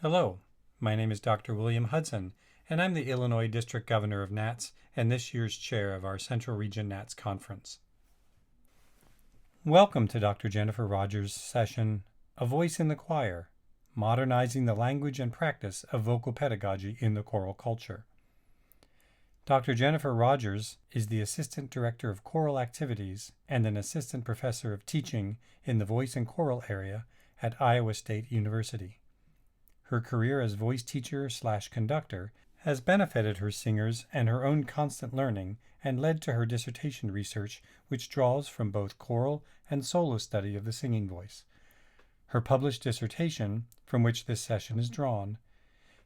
Hello, my name is Dr. William Hudson, and I'm the Illinois District Governor of NATS and this year's chair of our Central Region NATS Conference. Welcome to Dr. Jennifer Rodgers' session, A Voice in the Choir, Modernizing the Language and Practice of Vocal Pedagogy in the Choral Culture. Dr. Jennifer Rodgers is the Assistant Director of Choral Activities and an Assistant Professor of Teaching in the Voice and Choral area at Iowa State University. Her career as voice teacher/conductor has benefited her singers and her own constant learning and led to her dissertation research, which draws from both choral and solo study of the singing voice. Her published dissertation, from which this session is drawn,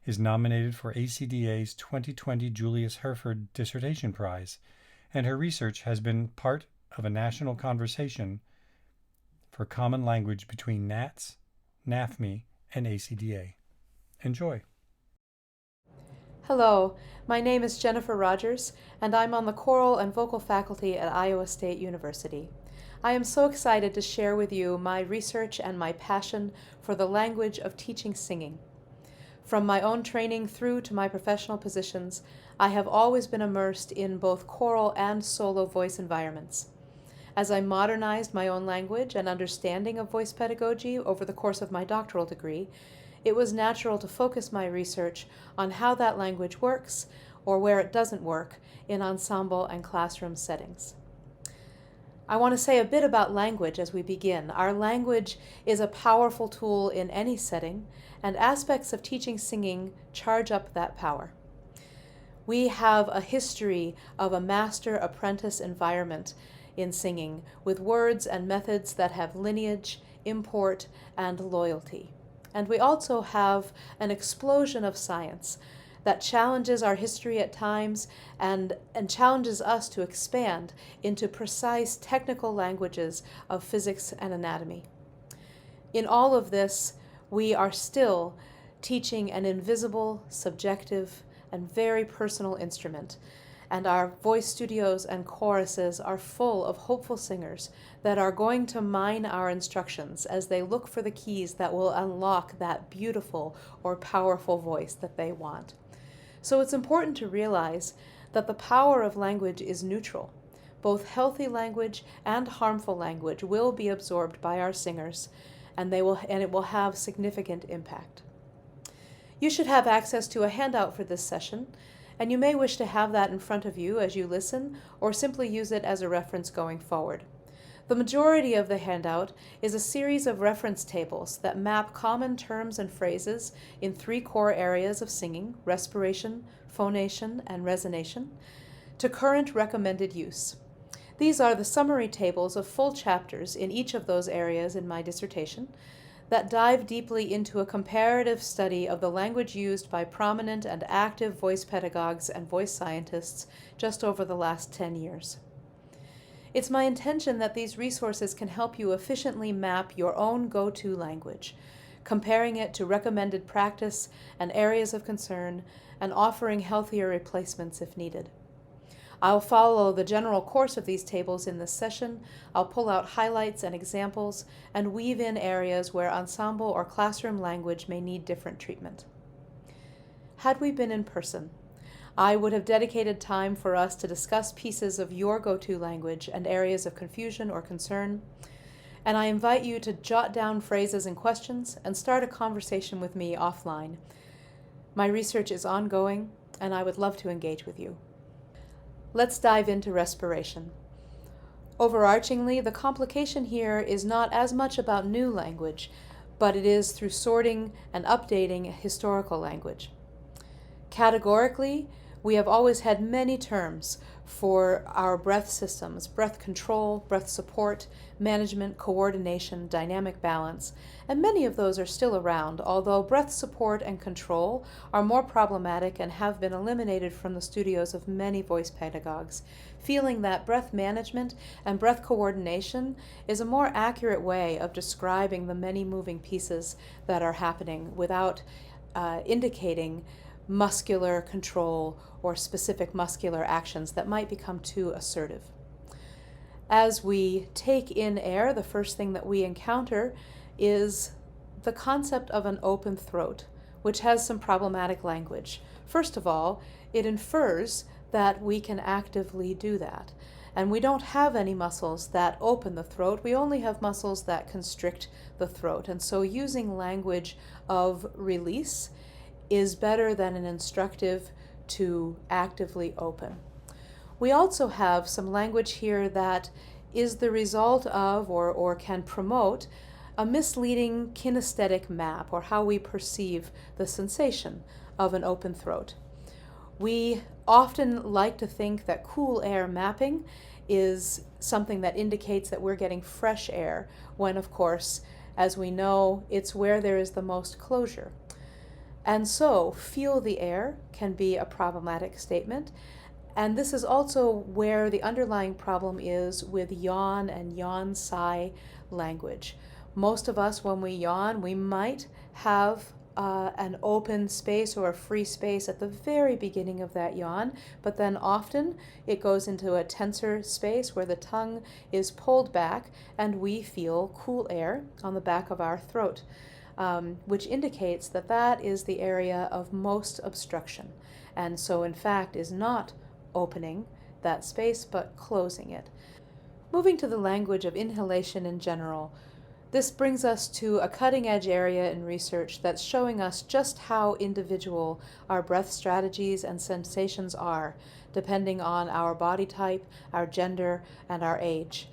is nominated for ACDA's 2020 Julius Herford Dissertation Prize, and her research has been part of a national conversation for common language between NATS, NAFME, and ACDA. Enjoy. Hello, my name is Jennifer Rodgers, and I'm on the choral and vocal faculty at Iowa State University. I am so excited to share with you my research and my passion for the language of teaching singing. From my own training through to my professional positions, I have always been immersed in both choral and solo voice environments. As I modernized my own language and understanding of voice pedagogy over the course of my doctoral degree, it was natural to focus my research on how that language works, or where it doesn't work, in ensemble and classroom settings. I want to say a bit about language as we begin. Our language is a powerful tool in any setting, and aspects of teaching singing charge up that power. We have a history of a master-apprentice environment in singing, with words and methods that have lineage, import, and loyalty. And we also have an explosion of science that challenges our history at times and challenges us to expand into precise technical languages of physics and anatomy. In all of this, we are still teaching an invisible, subjective, and very personal instrument, and our voice studios and choruses are full of hopeful singers that are going to mine our instructions as they look for the keys that will unlock that beautiful or powerful voice that they want. So it's important to realize that the power of language is neutral. Both healthy language and harmful language will be absorbed by our singers, and it will have significant impact. You should have access to a handout for this session, and you may wish to have that in front of you as you listen, or simply use it as a reference going forward. The majority of the handout is a series of reference tables that map common terms and phrases in 3 core areas of singing: respiration, phonation, and resonation, to current recommended use. These are the summary tables of full chapters in each of those areas in my dissertation that dive deeply into a comparative study of the language used by prominent and active voice pedagogues and voice scientists just over the last 10 years. It's my intention that these resources can help you efficiently map your own go-to language, comparing it to recommended practice and areas of concern, and offering healthier replacements if needed. I'll follow the general course of these tables in this session. I'll pull out highlights and examples and weave in areas where ensemble or classroom language may need different treatment. Had we been in person, I would have dedicated time for us to discuss pieces of your go-to language and areas of confusion or concern, and I invite you to jot down phrases and questions and start a conversation with me offline. My research is ongoing, and I would love to engage with you. Let's dive into respiration. Overarchingly, the complication here is not as much about new language, but it is through sorting and updating historical language. Categorically, we have always had many terms for our breath systems: breath control, breath support, management, coordination, dynamic balance, and many of those are still around, although breath support and control are more problematic and have been eliminated from the studios of many voice pedagogues, feeling that breath management and breath coordination is a more accurate way of describing the many moving pieces that are happening without indicating muscular control or specific muscular actions that might become too assertive. As we take in air, the first thing that we encounter is the concept of an open throat, which has some problematic language. First of all, it infers that we can actively do that. And we don't have any muscles that open the throat. We only have muscles that constrict the throat. And so using language of release is better than an instructive to actively open. We also have some language here that is the result of or can promote a misleading kinesthetic map, or how we perceive the sensation of an open throat. We often like to think that cool air mapping is something that indicates that we're getting fresh air, when of course, as we know, it's where there is the most closure. And so, feel the air can be a problematic statement. And this is also where the underlying problem is with yawn and yawn sigh language. Most of us, when we yawn, we might have an open space or a free space at the very beginning of that yawn, but then often it goes into a tenser space where the tongue is pulled back and we feel cool air on the back of our throat, which indicates that that is the area of most obstruction, and so in fact is not opening that space but closing it. Moving to the language of inhalation in general, this brings us to a cutting-edge area in research that's showing us just how individual our breath strategies and sensations are, depending on our body type, our gender, and our age.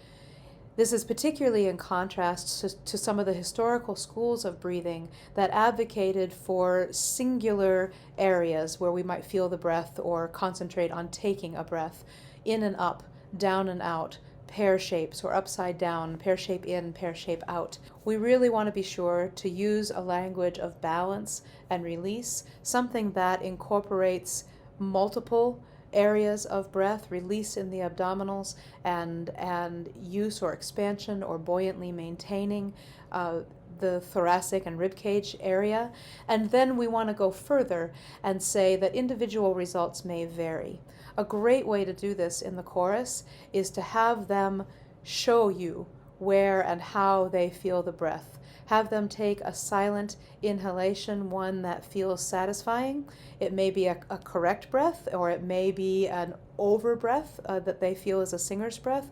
This is particularly in contrast to some of the historical schools of breathing that advocated for singular areas where we might feel the breath or concentrate on taking a breath, in and up, down and out, pear shapes or upside down, pear shape in, pear shape out. We really want to be sure to use a language of balance and release, something that incorporates multiple areas of breath, release in the abdominals, and use or expansion or buoyantly maintaining the thoracic and ribcage area. And then we want to go further and say that individual results may vary. A great way to do this in the chorus is to have them show you where and how they feel the breath. Have them take a silent inhalation, one that feels satisfying. It may be a correct breath, or it may be an over breath that they feel is a singer's breath.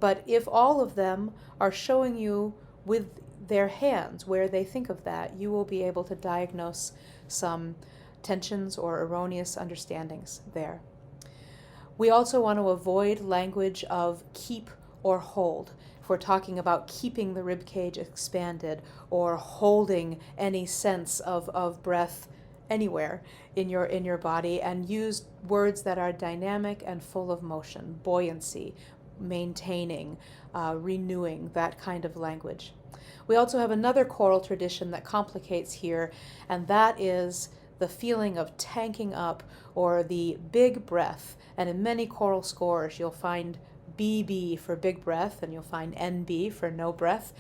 But if all of them are showing you with their hands where they think of that, you will be able to diagnose some tensions or erroneous understandings there. We also want to avoid language of keep or hold. If we're talking about keeping the ribcage expanded or holding any sense of breath anywhere in your body, and use words that are dynamic and full of motion, buoyancy, maintaining, renewing, that kind of language. We also have another choral tradition that complicates here, and that is the feeling of tanking up or the big breath. And in many choral scores, you'll find BB for big breath, and you'll find NB for no breath.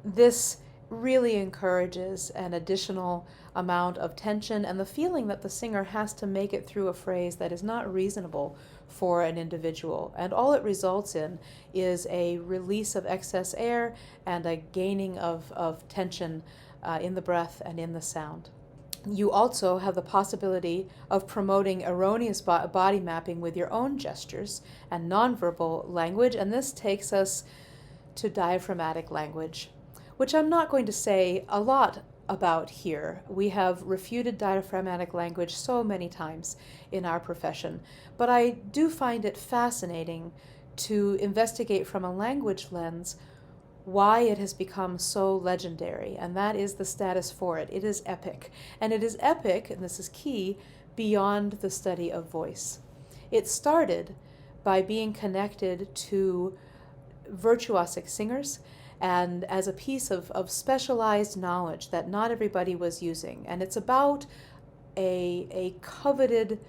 This really encourages an additional amount of tension and the feeling that the singer has to make it through a phrase that is not reasonable for an individual. And all it results in is a release of excess air and a gaining of tension in the breath and in the sound. You also have the possibility of promoting erroneous body mapping with your own gestures and nonverbal language, and this takes us to diaphragmatic language, which I'm not going to say a lot about here. We have refuted diaphragmatic language so many times in our profession, but I do find it fascinating to investigate from a language lens why it has become so legendary, and that is the status for it. It is epic, and it is epic, and this is key, beyond the study of voice. It started by being connected to virtuosic singers and as a piece of specialized knowledge that not everybody was using, and it's about a coveted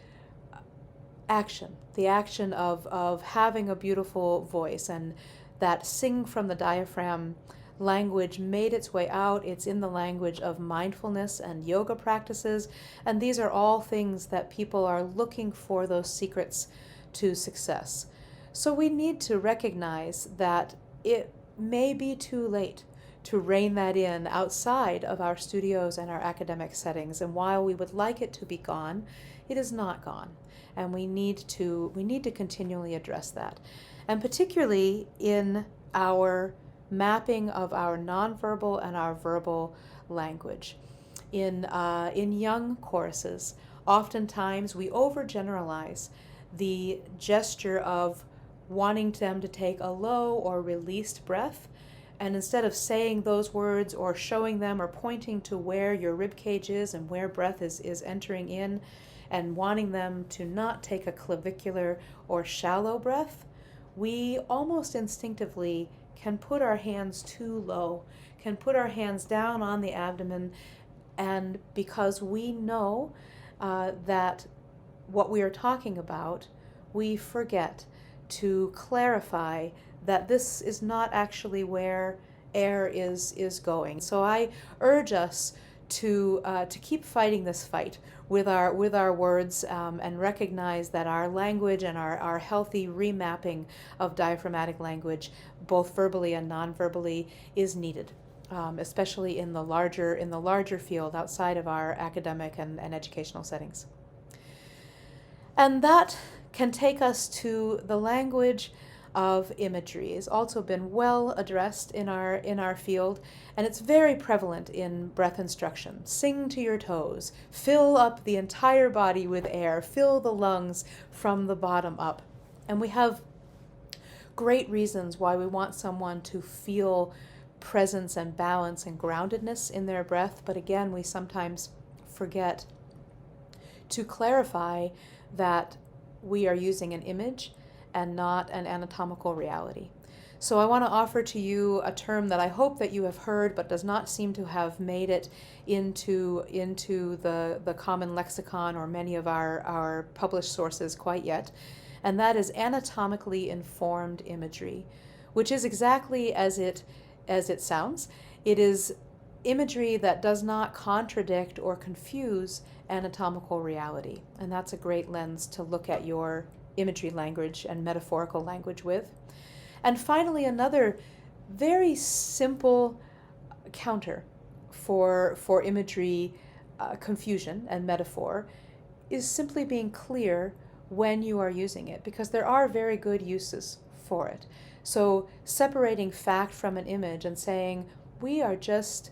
action, the action of having a beautiful voice, and that sing from the diaphragm language made its way out. It's in the language of mindfulness and yoga practices, and these are all things that people are looking for those secrets to success. So we need to recognize that it may be too late to rein that in outside of our studios and our academic settings. And while we would like it to be gone, it is not gone. And we need to continually address that. And particularly in our mapping of our nonverbal and our verbal language. In young choruses, oftentimes we overgeneralize the gesture of wanting them to take a low or released breath, and instead of saying those words or showing them or pointing to where your rib cage is and where breath is entering in, and wanting them to not take a clavicular or shallow breath, we almost instinctively can put our hands too low, can put our hands down on the abdomen, and because we know that what we are talking about, we forget to clarify that this is not actually where air is going. So I urge us to keep fighting this fight with our words, and recognize that our language and our healthy remapping of diaphragmatic language, both verbally and non-verbally, is needed, especially in the larger field outside of our academic and educational settings. And that can take us to the language of imagery. It's also been well addressed in our field, and it's very prevalent in breath instruction. Sing to your toes, fill up the entire body with air, fill the lungs from the bottom up. And we have great reasons why we want someone to feel presence and balance and groundedness in their breath, but again, we sometimes forget to clarify that we are using an image and not an anatomical reality. So I want to offer to you a term that I hope that you have heard but does not seem to have made it into the common lexicon or many of our published sources quite yet, and that is anatomically informed imagery, which is exactly as it sounds. It is imagery that does not contradict or confuse anatomical reality, and that's a great lens to look at your imagery language and metaphorical language with. And finally, another very simple counter for imagery confusion and metaphor is simply being clear when you are using it, because there are very good uses for it. So separating fact from an image and saying, we are just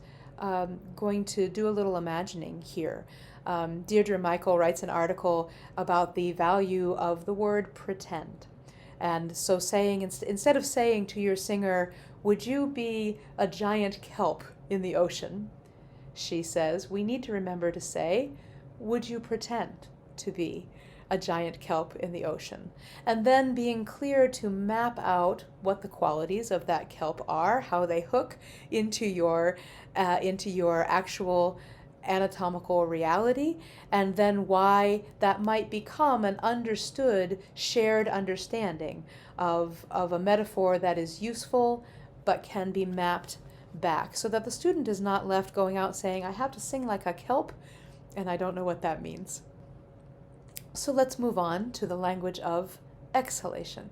going to do a little imagining here. Deirdre Michael writes an article about the value of the word pretend. And so saying, instead of saying to your singer, would you be a giant kelp in the ocean? She says, we need to remember to say, would you pretend to be a giant kelp in the ocean? And then being clear to map out what the qualities of that kelp are, how they hook into your actual anatomical reality, and then why that might become an understood, shared understanding of a metaphor that is useful but can be mapped back, so that the student is not left going out saying, I have to sing like a kelp, and I don't know what that means. So let's move on to the language of exhalation.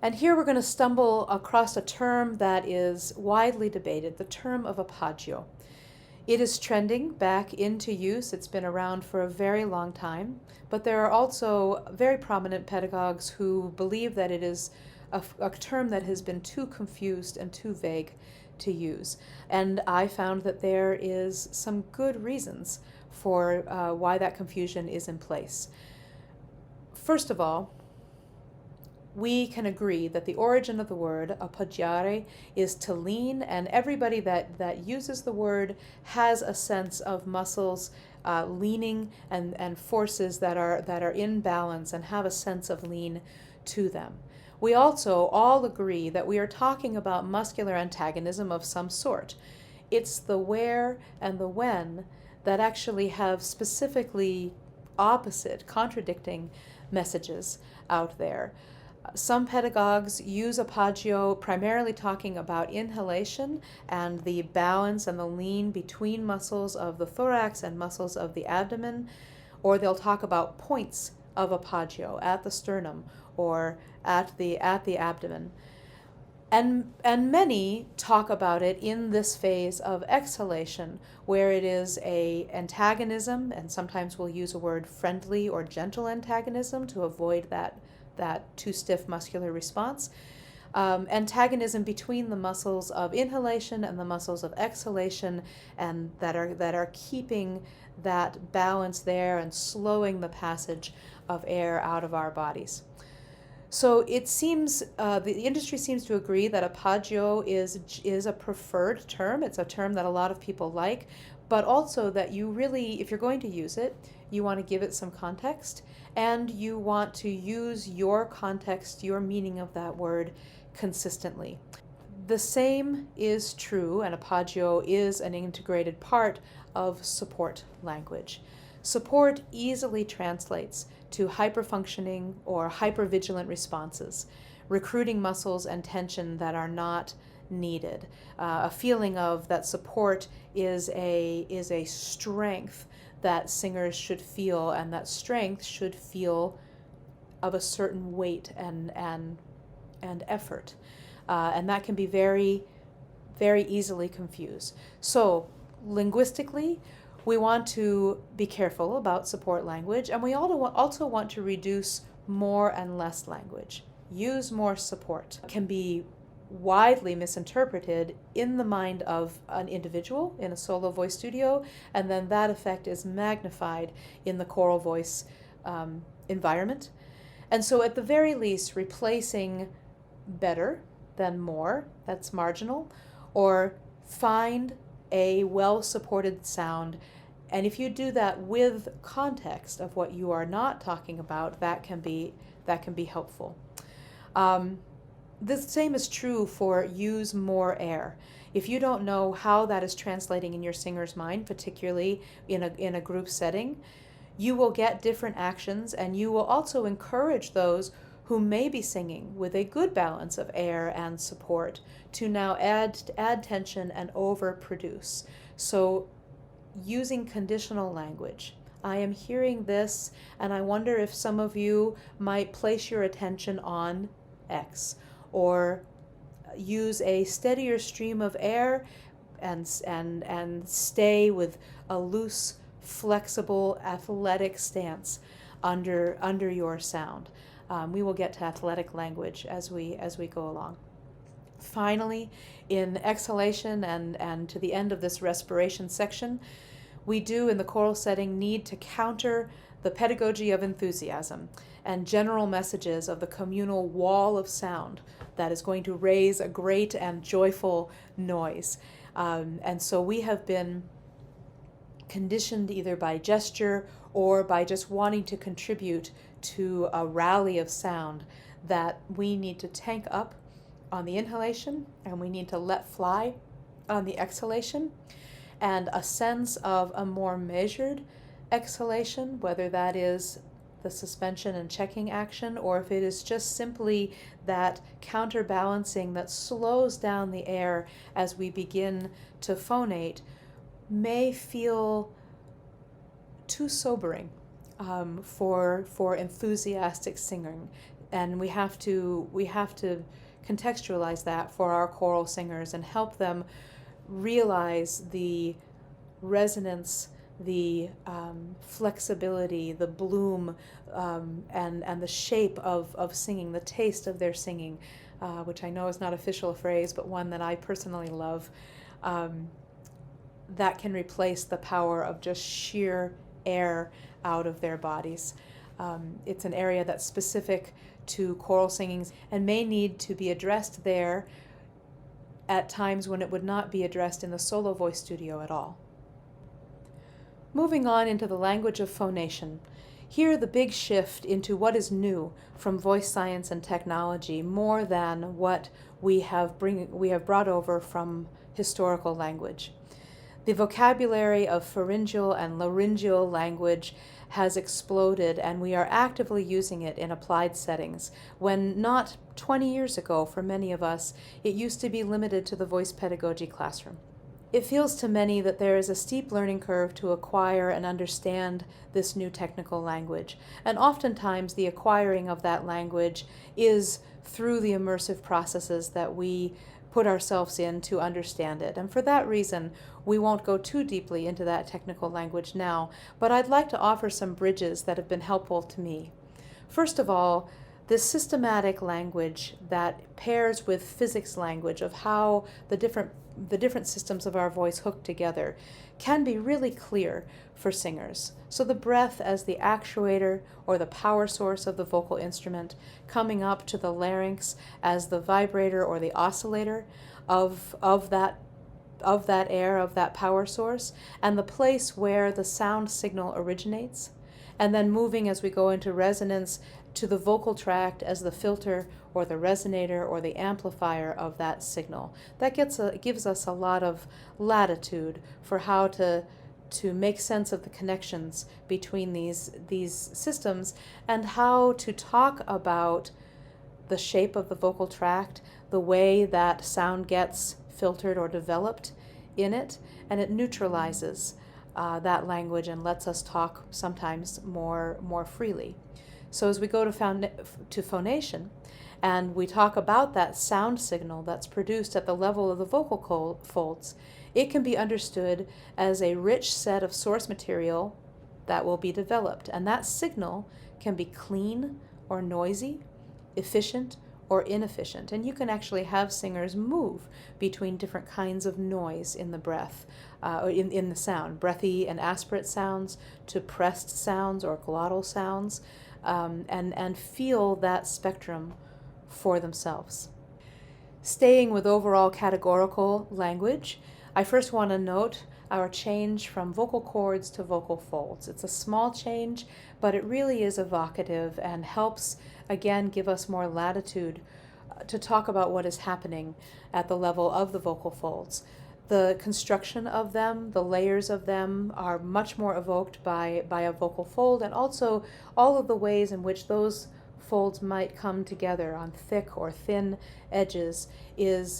And here we're going to stumble across a term that is widely debated, the term of apagio. It is trending back into use. It's been around for a very long time, but there are also very prominent pedagogues who believe that it is a term that has been too confused and too vague to use. And I found that there is some good reasons for why that confusion is in place. First of all, we can agree that the origin of the word appoggiare is to lean, and everybody that uses the word has a sense of muscles leaning and forces that are in balance and have a sense of lean to them. We also all agree that we are talking about muscular antagonism of some sort. It's the where and the when that actually have specifically opposite, contradicting messages out there. Some pedagogues use appogio primarily talking about inhalation and the balance and the lean between muscles of the thorax and muscles of the abdomen, or they'll talk about points of appogio at the sternum or at the abdomen. And many talk about it in this phase of exhalation, where it is a antagonism, and sometimes we'll use a word friendly or gentle antagonism to avoid that too stiff muscular response. Antagonism between the muscles of inhalation and the muscles of exhalation, and that are keeping that balance there and slowing the passage of air out of our bodies. So it seems the industry seems to agree that appagio is a preferred term. It's a term that a lot of people like, but also that you really, if you're going to use it, you want to give it some context, and you want to use your context, your meaning of that word consistently. The same is true, and appagio is an integrated part of support language. Support easily translates to hyperfunctioning or hypervigilant responses, recruiting muscles and tension that are not needed. A feeling of that support is a strength that singers should feel, and that strength should feel of a certain weight and effort. And that can be very, very easily confused. So linguistically, we want to be careful about support language, and we also want to reduce more and less language. Use more support. It can be widely misinterpreted in the mind of an individual in a solo voice studio, and then that effect is magnified in the choral voice environment. And so at the very least, replacing better than more, that's marginal, or find a well-supported sound. And if you do that with context of what you are not talking about, that can be helpful. The same is true for use more air. If you don't know how that is translating in your singer's mind, particularly in a group setting, you will get different actions, and you will also encourage those who may be singing with a good balance of air and support to now add tension and overproduce. So using conditional language. I am hearing this, and I wonder if some of you might place your attention on X, or use a steadier stream of air and stay with a loose, flexible, athletic stance under your sound. We will get to athletic language as we go along. Finally, in exhalation and to the end of this respiration section, we do in the choral setting need to counter the pedagogy of enthusiasm and general messages of the communal wall of sound that is going to raise a great and joyful noise. And so we have been conditioned either by gesture or by just wanting to contribute to a rally of sound that we need to tank up on the inhalation and we need to let fly on the exhalation, and a sense of a more measured exhalation, whether that is the suspension and checking action, or if it is just simply that counterbalancing that slows down the air as we begin to phonate, may feel too sobering for enthusiastic singing, and we have to contextualize that for our choral singers and help them realize the resonance, the flexibility, the bloom, and the shape of singing, the taste of their singing, which I know is not official phrase, but one that I personally love, that can replace the power of just sheer air out of their bodies. It's an area that's specific to choral singing and may need to be addressed there at times when it would not be addressed in the solo voice studio at all. Moving on into the language of phonation. Here the big shift into what is new from voice science and technology more than what we have brought over from historical language. The vocabulary of pharyngeal and laryngeal language has exploded, and we are actively using it in applied settings, when not 20 years ago, for many of us, it used to be limited to the voice pedagogy classroom. It feels to many that there is a steep learning curve to acquire and understand this new technical language, and oftentimes the acquiring of that language is through the immersive processes that we put ourselves in to understand it. And for that reason, we won't go too deeply into that technical language now, but I'd like to offer some bridges that have been helpful to me. First of all, this systematic language that pairs with physics language of how the different systems of our voice hook together can be really clear for singers. So the breath as the actuator or the power source of the vocal instrument, coming up to the larynx as the vibrator or the oscillator of that air, of that power source, and the place where the sound signal originates, and then moving as we go into resonance to the vocal tract as the filter or the resonator or the amplifier of that signal. That gives us a lot of latitude for how to make sense of the connections between these systems and how to talk about the shape of the vocal tract, the way that sound gets filtered or developed in it, and it neutralizes that language and lets us talk sometimes more freely. So as we go to phonation, and we talk about that sound signal that's produced at the level of the vocal folds, it can be understood as a rich set of source material that will be developed. And that signal can be clean or noisy, efficient or inefficient. And you can actually have singers move between different kinds of noise in the breath, or in the sound, breathy and aspirate sounds to pressed sounds or glottal sounds, and feel that spectrum for themselves. Staying with overall categorical language, I first want to note our change from vocal cords to vocal folds. It's a small change, but it really is evocative and helps, again, give us more latitude to talk about what is happening at the level of the vocal folds. The construction of them, the layers of them, are much more evoked by a vocal fold, and also all of the ways in which those folds might come together on thick or thin edges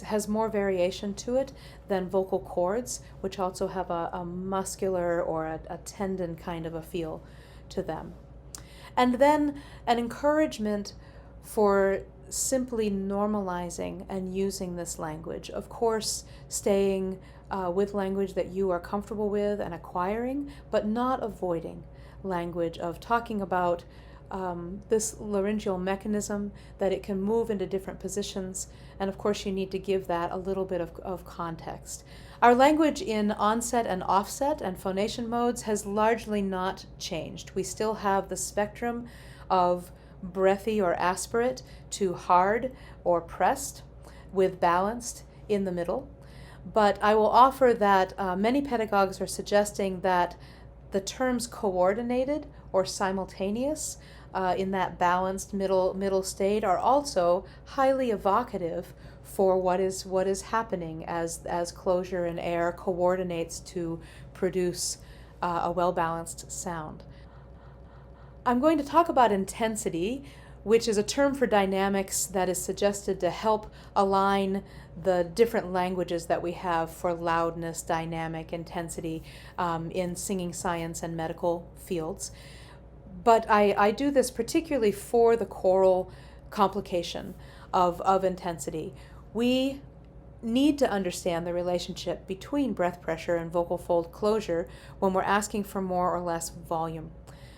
has more variation to it than vocal cords, which also have a muscular or a tendon kind of a feel to them. And then an encouragement for simply normalizing and using this language. Of course, staying with language that you are comfortable with and acquiring, but not avoiding language of talking about this laryngeal mechanism, that it can move into different positions, and of course you need to give that a little bit of context. Our language in onset and offset and phonation modes has largely not changed. We still have the spectrum of breathy or aspirate to hard or pressed, with balanced in the middle. But I will offer that many pedagogues are suggesting that the terms coordinated or simultaneous in that balanced middle state are also highly evocative for what is happening as closure and air coordinates to produce a well-balanced sound. I'm going to talk about intensity, which is a term for dynamics that is suggested to help align the different languages that we have for loudness, dynamic, intensity in singing science and medical fields. But I do this particularly for the choral complication of intensity. We need to understand the relationship between breath pressure and vocal fold closure when we're asking for more or less volume.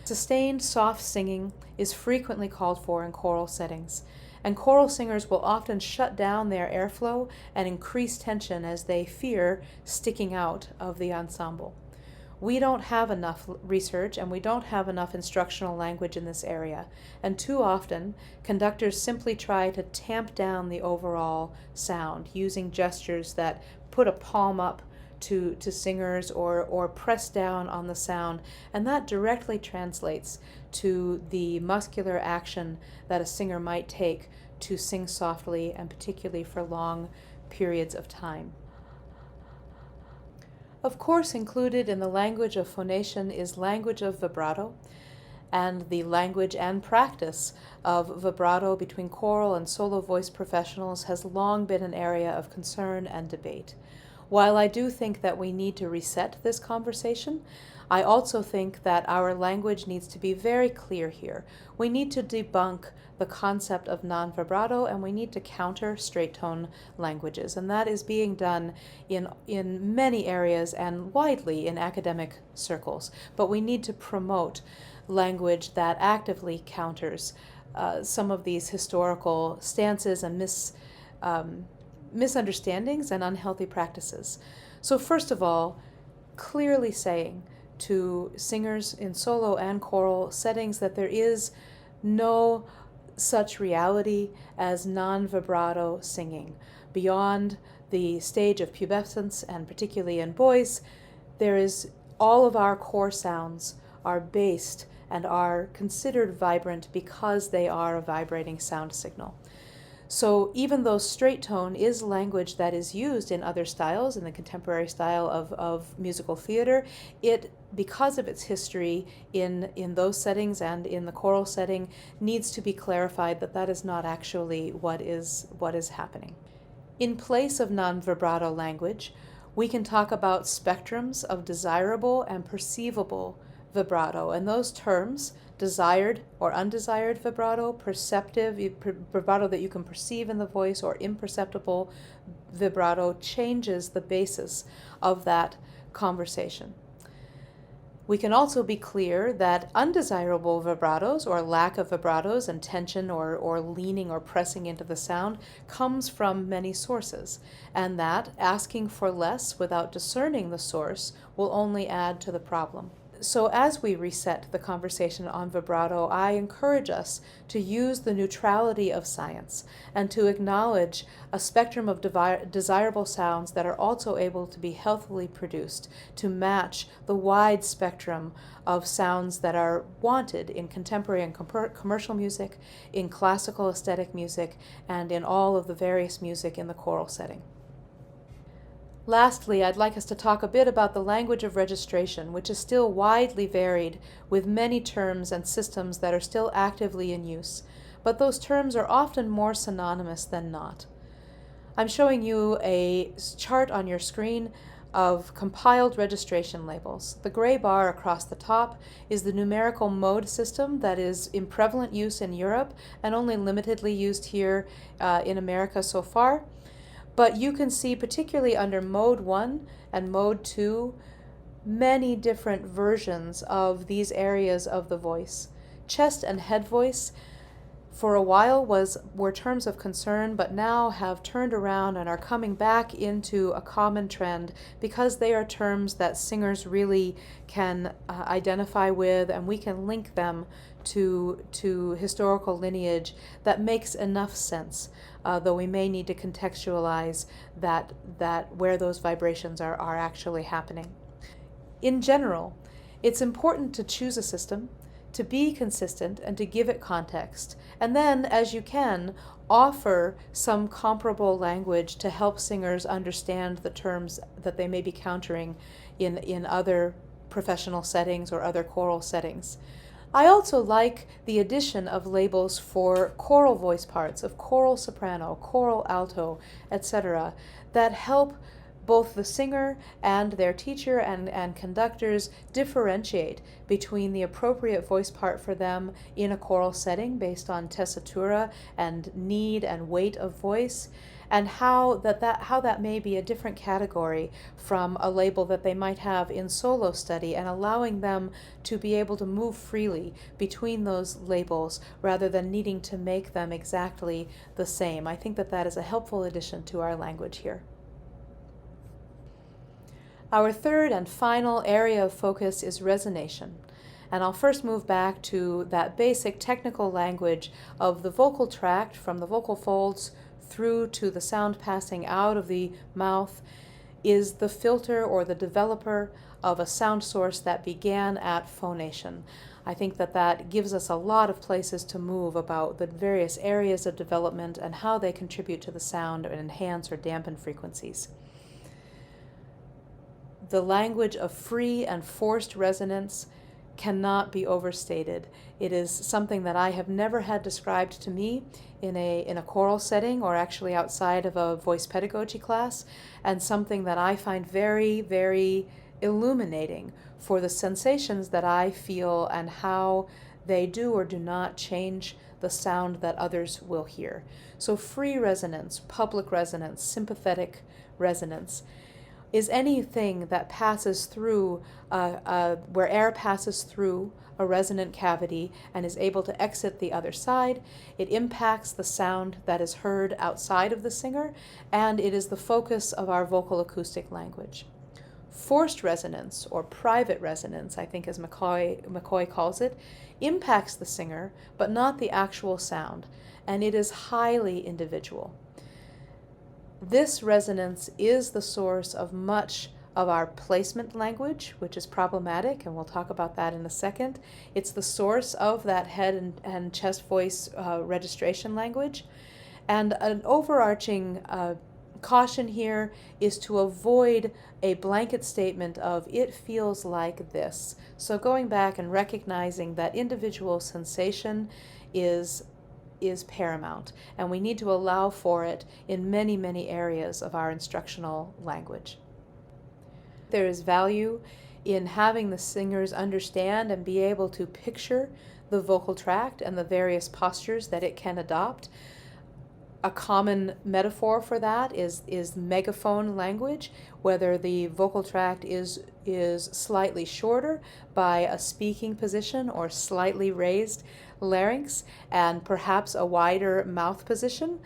Sustained, soft singing is frequently called for in choral settings, and choral singers will often shut down their airflow and increase tension as they fear sticking out of the ensemble. We don't have enough research and we don't have enough instructional language in this area, and too often conductors simply try to tamp down the overall sound using gestures that put a palm up to singers or press down on the sound, and that directly translates to the muscular action that a singer might take to sing softly and particularly for long periods of time. Of course, included in the language of phonation is language of vibrato, and the language and practice of vibrato between choral and solo voice professionals has long been an area of concern and debate. While I do think that we need to reset this conversation, I also think that our language needs to be very clear here. We need to debunk the concept of non-vibrato, and we need to counter straight tone languages. And that is being done in many areas and widely in academic circles. But we need to promote language that actively counters some of these historical stances and misunderstandings and unhealthy practices. So first of all, clearly saying to singers in solo and choral settings that there is no such reality as non-vibrato singing. Beyond the stage of pubescence, and particularly in boys, there is all of our core sounds are based and are considered vibrant because they are a vibrating sound signal. So even though straight tone is language that is used in other styles, in the contemporary style of musical theater, it, because of its history in those settings and in the choral setting, needs to be clarified that that is not actually what is happening. In place of non-vibrato language, we can talk about spectrums of desirable and perceivable vibrato, and those terms, desired or undesired vibrato, perceptive vibrato that you can perceive in the voice, or imperceptible vibrato, changes the basis of that conversation. We can also be clear that undesirable vibratos, or lack of vibratos and tension or leaning or pressing into the sound, comes from many sources, and that asking for less without discerning the source will only add to the problem. So as we reset the conversation on vibrato, I encourage us to use the neutrality of science and to acknowledge a spectrum of desirable sounds that are also able to be healthily produced to match the wide spectrum of sounds that are wanted in contemporary and commercial music, in classical aesthetic music, and in all of the various music in the choral setting. Lastly, I'd like us to talk a bit about the language of registration, which is still widely varied with many terms and systems that are still actively in use, but those terms are often more synonymous than not. I'm showing you a chart on your screen of compiled registration labels. The gray bar across the top is the numerical mode system that is in prevalent use in Europe and only limitedly used here in America so far. But you can see, particularly under Mode 1 and Mode 2, many different versions of these areas of the voice. Chest and head voice, for a while, were terms of concern, but now have turned around and are coming back into a common trend because they are terms that singers really can identify with, and we can link them to historical lineage that makes enough sense. Though we may need to contextualize that where those vibrations are actually happening. In general, it's important to choose a system, to be consistent, and to give it context. And then, as you can, offer some comparable language to help singers understand the terms that they may be countering in other professional settings or other choral settings. I also like the addition of labels for choral voice parts, of choral soprano, choral alto, etc., that help both the singer and their teacher and conductors differentiate between the appropriate voice part for them in a choral setting based on tessitura and need and weight of voice, and how that may be a different category from a label that they might have in solo study, and allowing them to be able to move freely between those labels rather than needing to make them exactly the same. I think that is a helpful addition to our language here. Our third and final area of focus is resonation. And I'll first move back to that basic technical language of the vocal tract from the vocal folds through to the sound passing out of the mouth is the filter or the developer of a sound source that began at phonation. I think that gives us a lot of places to move about the various areas of development and how they contribute to the sound and enhance or dampen frequencies. The language of free and forced resonance cannot be overstated. It is something that I have never had described to me in a choral setting or actually outside of a voice pedagogy class, and something that I find very, very illuminating for the sensations that I feel and how they do or do not change the sound that others will hear. So free resonance, public resonance, sympathetic resonance is anything that passes through, where air passes through a resonant cavity and is able to exit the other side. It impacts the sound that is heard outside of the singer, and it is the focus of our vocal acoustic language. Forced resonance, or private resonance, I think as McCoy calls it, impacts the singer, but not the actual sound, and it is highly individual. This resonance is the source of much of our placement language, which is problematic, and we'll talk about that in a second. It's the source of that head and chest voice registration language. And an overarching caution here is to avoid a blanket statement of "it feels like this." So going back and recognizing that individual sensation is paramount, and we need to allow for it in many, many areas of our instructional language. There is value in having the singers understand and be able to picture the vocal tract and the various postures that it can adopt. A common metaphor for that is megaphone language, whether the vocal tract is slightly shorter by a speaking position or slightly raised larynx and perhaps a wider mouth position,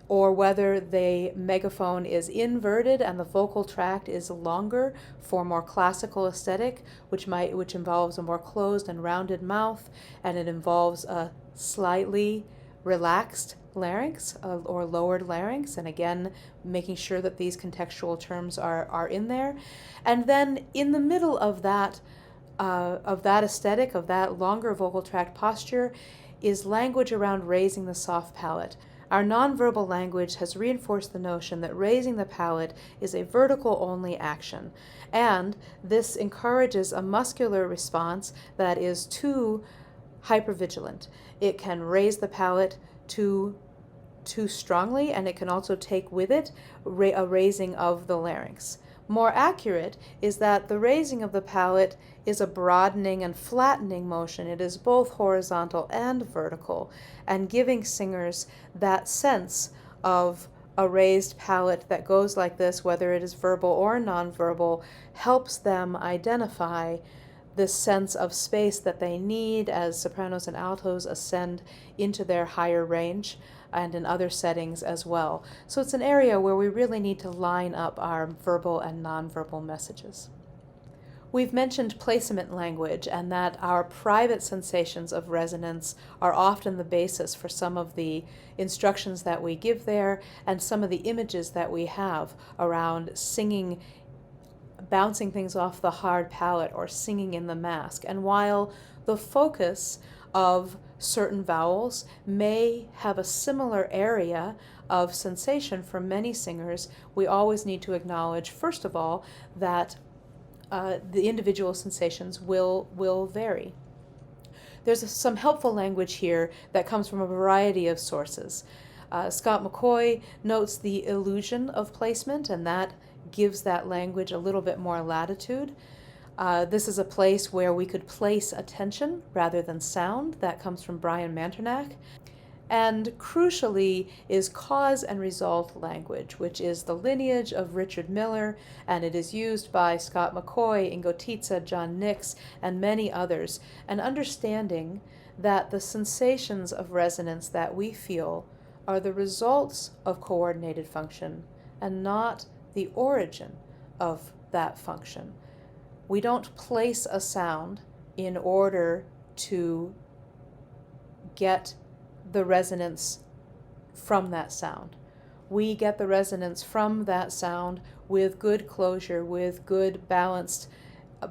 or whether the megaphone is inverted and the vocal tract is longer for more classical aesthetic, which involves a more closed and rounded mouth, and it involves a slightly relaxed larynx or lowered larynx, and again making sure that these contextual terms are in there. And then in the middle of that aesthetic, of that longer vocal tract posture, is language around raising the soft palate. Our nonverbal language has reinforced the notion that raising the palate is a vertical only action, and this encourages a muscular response that is too hypervigilant. It can raise the palate too strongly, and it can also take with it a raising of the larynx. More accurate is that the raising of the palate is a broadening and flattening motion. It is both horizontal and vertical, and giving singers that sense of a raised palate that goes like this, whether it is verbal or nonverbal, helps them identify this sense of space that they need as sopranos and altos ascend into their higher range, and in other settings as well. So it's an area where we really need to line up our verbal and nonverbal messages. We've mentioned placement language, and that our private sensations of resonance are often the basis for some of the instructions that we give there and some of the images that we have around singing, bouncing things off the hard palate, or singing in the mask. And while the focus of certain vowels may have a similar area of sensation for many singers, we always need to acknowledge, first of all, that the individual sensations will vary. There's some helpful language here that comes from a variety of sources. Scott McCoy notes the illusion of placement, and that gives that language a little bit more latitude. This is a place where we could place attention rather than sound. That comes from Brian Manternack. And crucially is cause and result language, which is the lineage of Richard Miller, and it is used by Scott McCoy, Ingo Tietze, John Nix, and many others. And understanding that the sensations of resonance that we feel are the results of coordinated function and not the origin of that function. We don't place a sound in order to get the resonance from that sound. We get the resonance from that sound with good closure, with good balanced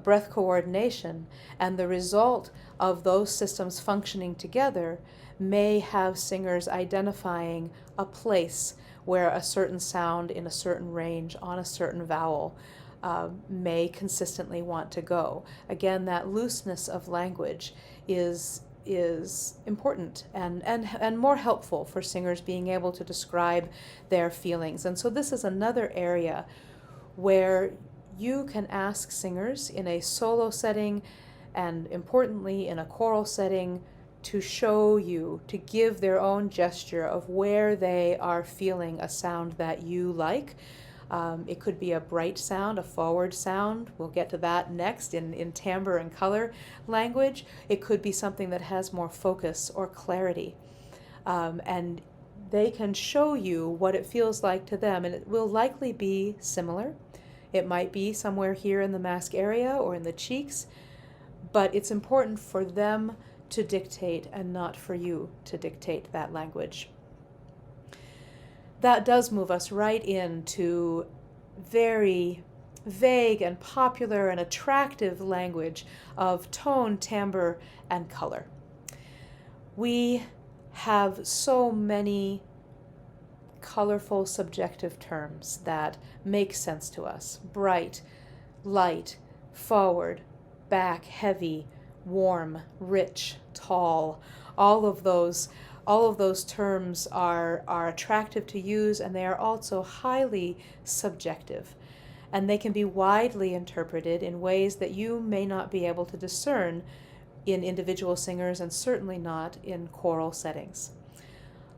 breath coordination, and the result of those systems functioning together may have singers identifying a place where a certain sound in a certain range on a certain vowel may consistently want to go. Again, that looseness of language is important and more helpful for singers being able to describe their feelings. And so this is another area where you can ask singers in a solo setting and importantly in a choral setting to show you, to give their own gesture of where they are feeling a sound that you like. It could be a bright sound, a forward sound. We'll get to that next in timbre and color language. It could be something that has more focus or clarity. And they can show you what it feels like to them, and it will likely be similar. It might be somewhere here in the mask area or in the cheeks, but it's important for them to dictate and not for you to dictate that language. That does move us right into very vague and popular and attractive language of tone, timbre, and color. We have so many colorful subjective terms that make sense to us. Bright, light, forward, back, heavy, warm, rich, tall. All of those terms are attractive to use, and they are also highly subjective. And they can be widely interpreted in ways that you may not be able to discern in individual singers and certainly not in choral settings.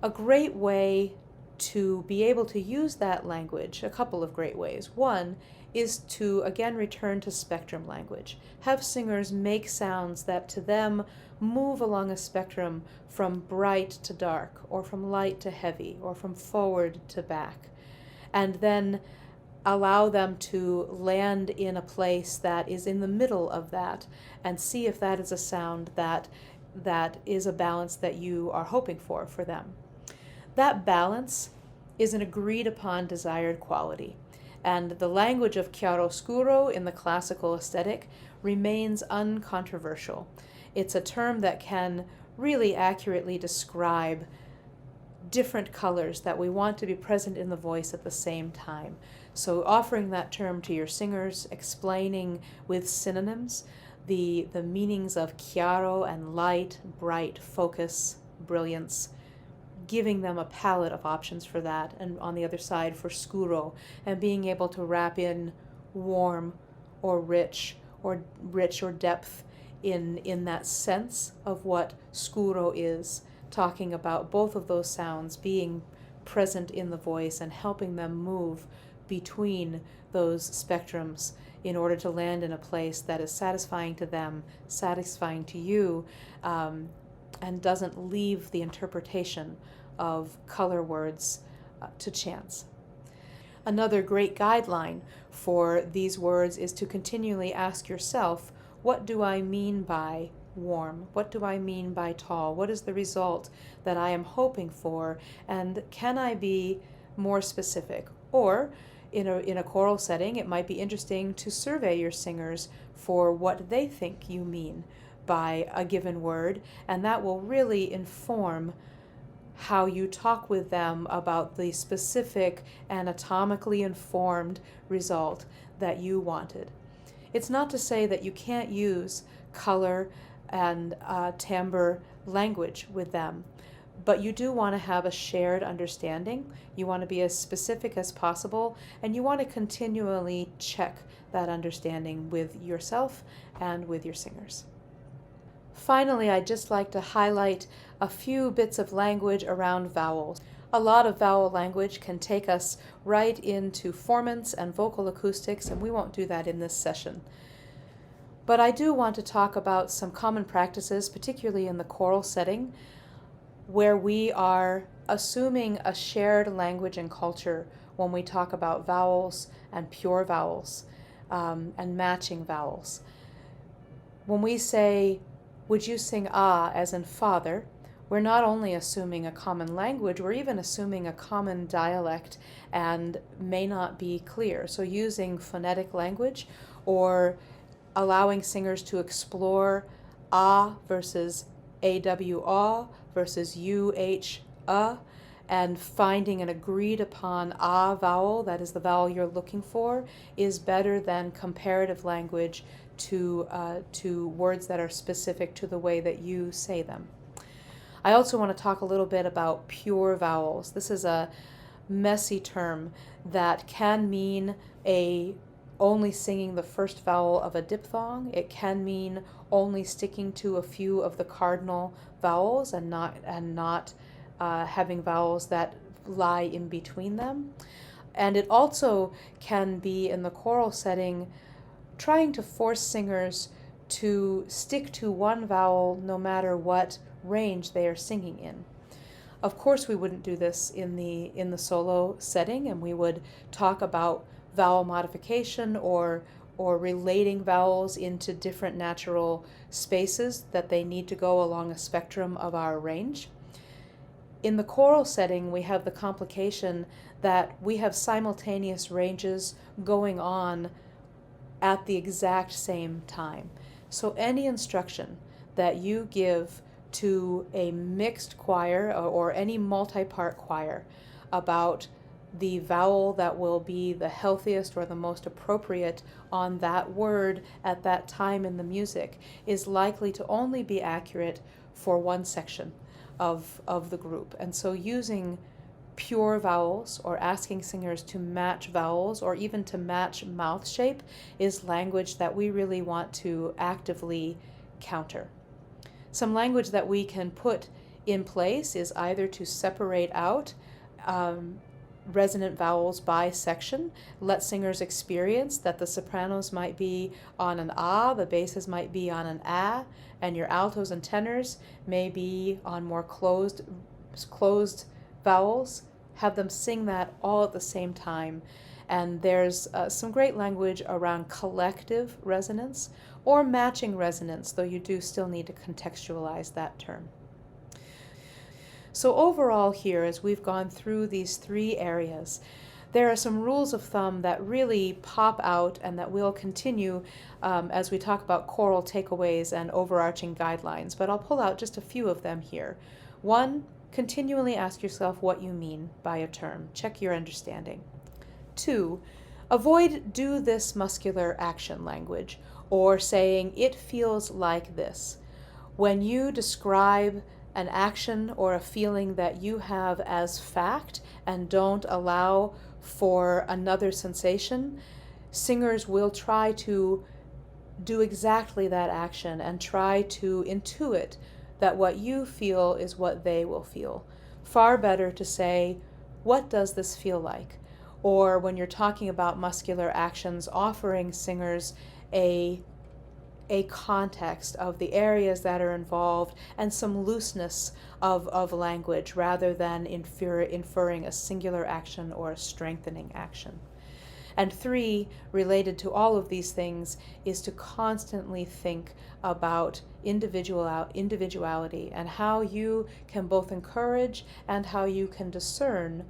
A great way to be able to use that language, a couple of great ways. One is to again return to spectrum language. Have singers make sounds that to them move along a spectrum from bright to dark, or from light to heavy, or from forward to back. And then allow them to land in a place that is in the middle of that, and see if that is a sound that is a balance that you are hoping for them. That balance is an agreed upon desired quality, and the language of chiaroscuro in the classical aesthetic remains uncontroversial. It's a term that can really accurately describe different colors that we want to be present in the voice at the same time. So offering that term to your singers, explaining with synonyms the meanings of chiaro and light, bright, focus, brilliance, giving them a palette of options for that, and on the other side for scuro, and being able to wrap in warm or rich or depth in that sense of what scuro is, talking about both of those sounds being present in the voice and helping them move between those spectrums in order to land in a place that is satisfying to them, satisfying to you, and doesn't leave the interpretation of color words to chance. Another great guideline for these words is to continually ask yourself, what do I mean by warm? What do I mean by tall? What is the result that I am hoping for? And can I be more specific? Or in a choral setting, it might be interesting to survey your singers for what they think you mean by a given word, and that will really inform how you talk with them about the specific anatomically informed result that you wanted. It's not to say that you can't use color and timbre language with them, but you do want to have a shared understanding. You want to be as specific as possible, and you want to continually check that understanding with yourself and with your singers. Finally, I'd just like to highlight a few bits of language around vowels. A lot of vowel language can take us right into formants and vocal acoustics, and we won't do that in this session. But I do want to talk about some common practices, particularly in the choral setting, where we are assuming a shared language and culture when we talk about vowels and pure vowels and matching vowels. When we say, would you sing ah as in father, we're not only assuming a common language, we're even assuming a common dialect and may not be clear. So using phonetic language or allowing singers to explore ah versus aw versus uh and finding an agreed upon ah vowel, that is the vowel you're looking for, is better than comparative language to words that are specific to the way that you say them. I also want to talk a little bit about pure vowels. This is a messy term that can mean only singing the first vowel of a diphthong. It can mean only sticking to a few of the cardinal vowels and not having vowels that lie in between them. And it also can be, in the choral setting, trying to force singers to stick to one vowel no matter what range they are singing in. Of course, we wouldn't do this in the solo setting, and we would talk about vowel modification or relating vowels into different natural spaces that they need to go along a spectrum of our range. In the choral setting, we have the complication that we have simultaneous ranges going on at the exact same time. So any instruction that you give to a mixed choir or any multi-part choir about the vowel that will be the healthiest or the most appropriate on that word at that time in the music is likely to only be accurate for one section of the group. And so using pure vowels or asking singers to match vowels or even to match mouth shape is language that we really want to actively counter. Some language that we can put in place is either to separate out resonant vowels by section, let singers experience that the sopranos might be on an ah, the basses might be on an ah, and your altos and tenors may be on more closed vowels. Have them sing that all at the same time. And there's some great language around collective resonance or matching resonance, though you do still need to contextualize that term. So overall here, as we've gone through these three areas, there are some rules of thumb that really pop out and that will continue as we talk about choral takeaways and overarching guidelines, but I'll pull out just a few of them here. One, continually ask yourself what you mean by a term. Check your understanding. 2, avoid do this muscular action language or saying it feels like this. When you describe an action or a feeling that you have as fact and don't allow for another sensation, singers will try to do exactly that action and try to intuit that what you feel is what they will feel. Far better to say, what does this feel like? Or when you're talking about muscular actions, offering singers a context of the areas that are involved and some looseness of language rather than inferring a singular action or a strengthening action. And 3, related to all of these things, is to constantly think about individuality and how you can both encourage and how you can discern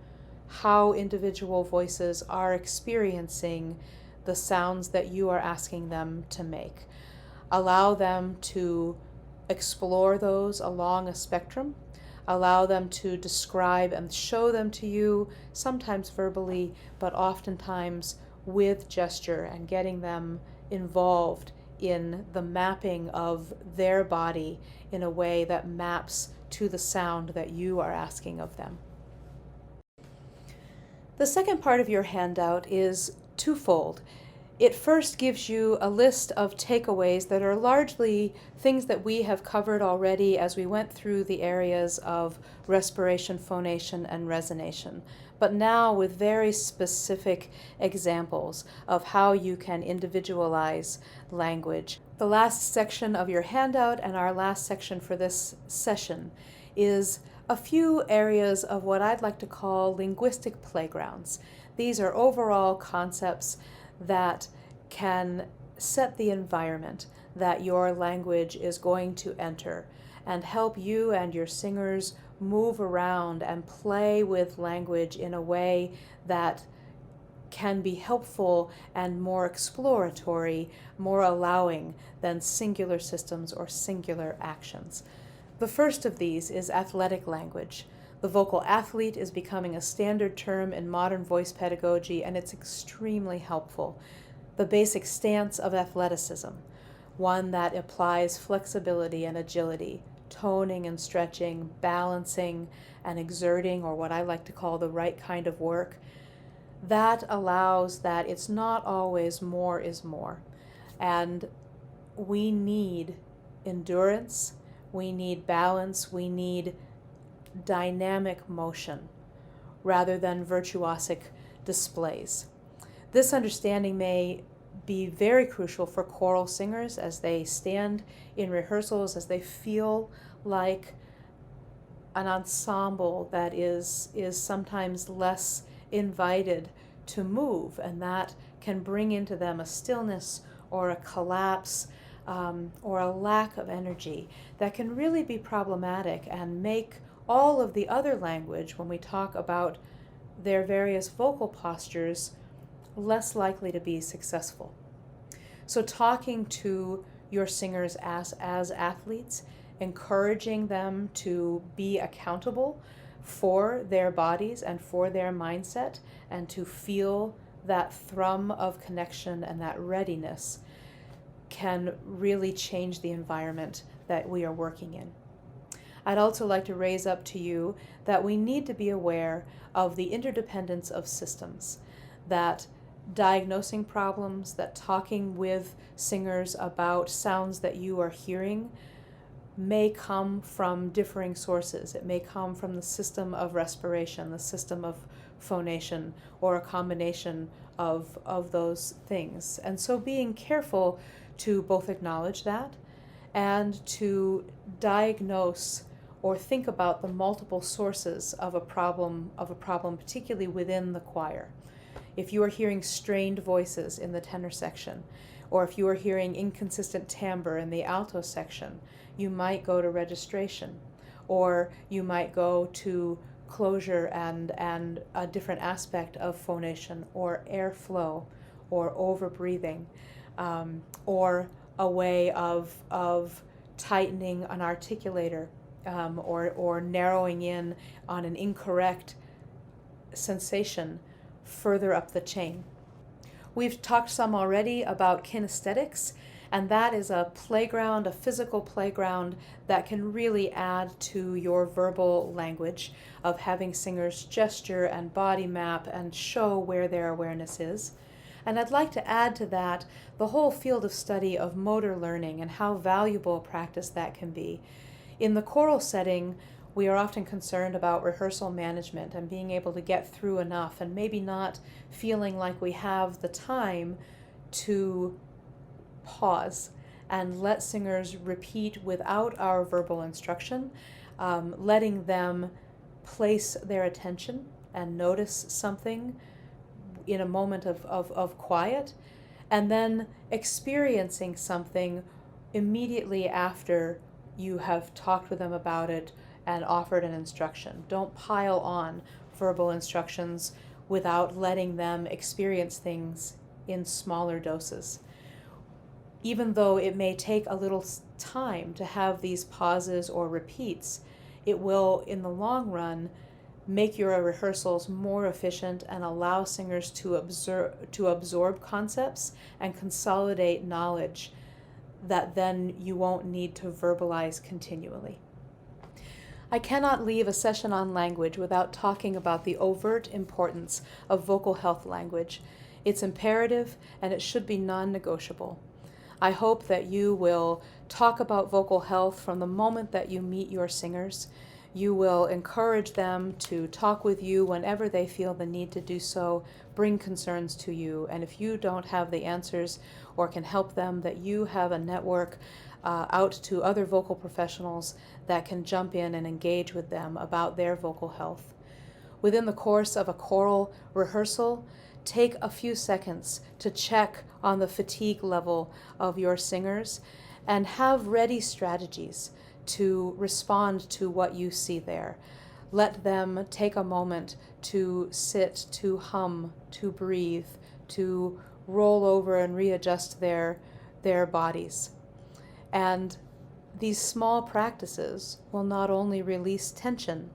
how individual voices are experiencing the sounds that you are asking them to make. Allow them to explore those along a spectrum. Allow them to describe and show them to you, sometimes verbally, but oftentimes with gesture and getting them involved in the mapping of their body in a way that maps to the sound that you are asking of them. The second part of your handout is twofold. It first gives you a list of takeaways that are largely things that we have covered already as we went through the areas of respiration, phonation, and resonation, but now with very specific examples of how you can individualize language. The last section of your handout and our last section for this session is a few areas of what I'd like to call linguistic playgrounds. These are overall concepts that can set the environment that your language is going to enter and help you and your singers move around and play with language in a way that can be helpful and more exploratory, more allowing than singular systems or singular actions. The first of these is athletic language. The vocal athlete is becoming a standard term in modern voice pedagogy, and it's extremely helpful. The basic stance of athleticism, one that applies flexibility and agility, toning and stretching, balancing and exerting, or what I like to call the right kind of work, that allows that it's not always more is more. And we need endurance, we need balance, we need dynamic motion rather than virtuosic displays. This understanding may be very crucial for choral singers as they stand in rehearsals, as they feel like an ensemble that is sometimes less invited to move, and that can bring into them a stillness or a collapse or a lack of energy that can really be problematic and make all of the other language, when we talk about their various vocal postures, less likely to be successful. So talking to your singers as athletes, encouraging them to be accountable for their bodies and for their mindset, and to feel that thrum of connection and that readiness can really change the environment that we are working in. I'd also like to raise up to you that we need to be aware of the interdependence of systems, that diagnosing problems, that talking with singers about sounds that you are hearing may come from differing sources. It may come from the system of respiration, the system of phonation, or a combination of those things. And so being careful to both acknowledge that and to diagnose or think about the multiple sources of a problem, particularly within the choir. If you are hearing strained voices in the tenor section, or if you are hearing inconsistent timbre in the alto section, you might go to registration, or you might go to closure and a different aspect of phonation, or airflow, or over-breathing, or a way of tightening an articulator, or narrowing in on an incorrect sensation further up the chain. We've talked some already about kinesthetics, and that is a playground, a physical playground that can really add to your verbal language of having singers gesture and body map and show where their awareness is. And I'd like to add to that the whole field of study of motor learning and how valuable practice that can be. In the choral setting, we are often concerned about rehearsal management and being able to get through enough, and maybe not feeling like we have the time to pause and let singers repeat without our verbal instruction, letting them place their attention and notice something in a moment of quiet, and then experiencing something immediately after you have talked with them about it and offered an instruction. Don't pile on verbal instructions without letting them experience things in smaller doses. Even though it may take a little time to have these pauses or repeats, it will, in the long run, make your rehearsals more efficient and allow singers to absorb concepts and consolidate knowledge that then you won't need to verbalize continually. I cannot leave a session on language without talking about the overt importance of vocal health language. It's imperative, and it should be non-negotiable. I hope that you will talk about vocal health from the moment that you meet your singers. You will encourage them to talk with you whenever they feel the need to do so, bring concerns to you, and if you don't have the answers or can help them, that you have a network out to other vocal professionals that can jump in and engage with them about their vocal health. Within the course of a choral rehearsal, take a few seconds to check on the fatigue level of your singers and have ready strategies to respond to what you see there. Let them take a moment to sit, to hum, to breathe, to roll over and readjust their bodies. And these small practices will not only release tension,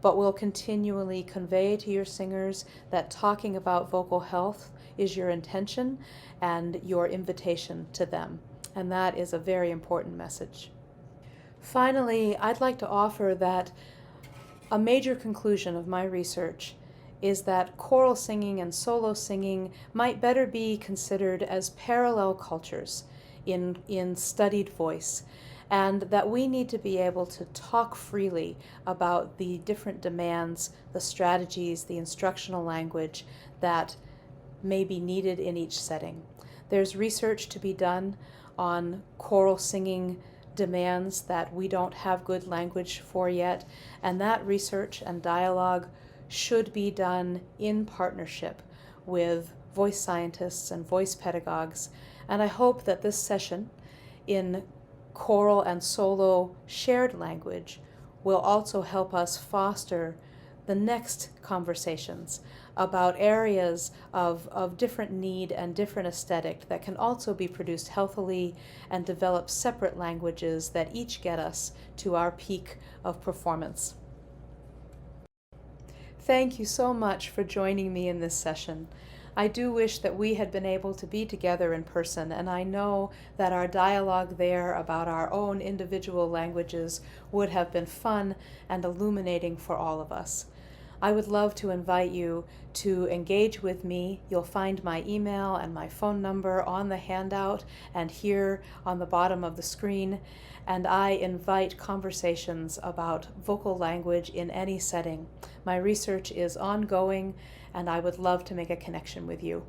but will continually convey to your singers that talking about vocal health is your intention and your invitation to them. And that is a very important message. Finally, I'd like to offer that a major conclusion of my research is that choral singing and solo singing might better be considered as parallel cultures in studied voice, and that we need to be able to talk freely about the different demands, the strategies, the instructional language that may be needed in each setting. There's research to be done on choral singing demands that we don't have good language for yet, and that research and dialogue should be done in partnership with voice scientists and voice pedagogues. And I hope that this session in choral and solo shared language will also help us foster the next conversations about areas of different need and different aesthetic that can also be produced healthily and develop separate languages that each get us to our peak of performance. Thank you so much for joining me in this session. I do wish that we had been able to be together in person, and I know that our dialogue there about our own individual languages would have been fun and illuminating for all of us. I would love to invite you to engage with me. You'll find my email and my phone number on the handout and here on the bottom of the screen. And I invite conversations about vocal language in any setting. My research is ongoing, and I would love to make a connection with you.